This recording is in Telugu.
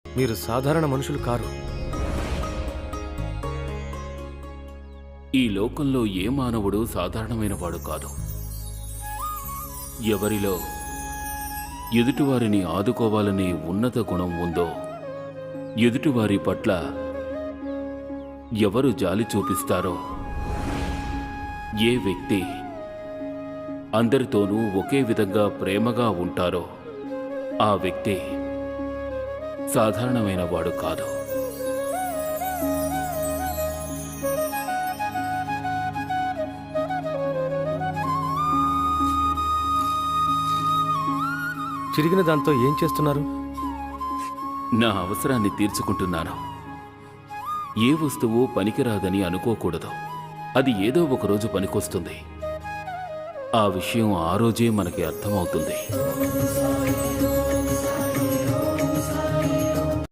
మీరు సాధారణ మనుషులు కారు. ఈ లోకంలో ఏ మానవుడు సాధారణమైన వాడు కాదు. ఎవరిలో ఎదుటివారిని ఆదుకోవాలనే ఉన్నత గుణం ఉందో, ఎదుటివారి పట్ల ఎవరు జాలి చూపిస్తారో, ఏ వ్యక్తి అందరితోనూ ఒకే విధంగా ప్రేమగా ఉంటారో ఆ వ్యక్తి సాధారణమైన వాడు కాదు. చిరిగిన దాంతో ఏం చేస్తున్నారు? నా అవసరాన్ని తీర్చుకుంటున్నాను. ఏ వస్తువు పనికిరాదని అనుకోకూడదు. అది ఏదో ఒకరోజు పనికొస్తుంది. ఆ విషయం ఆ రోజే మనకి అర్థమవుతుంది.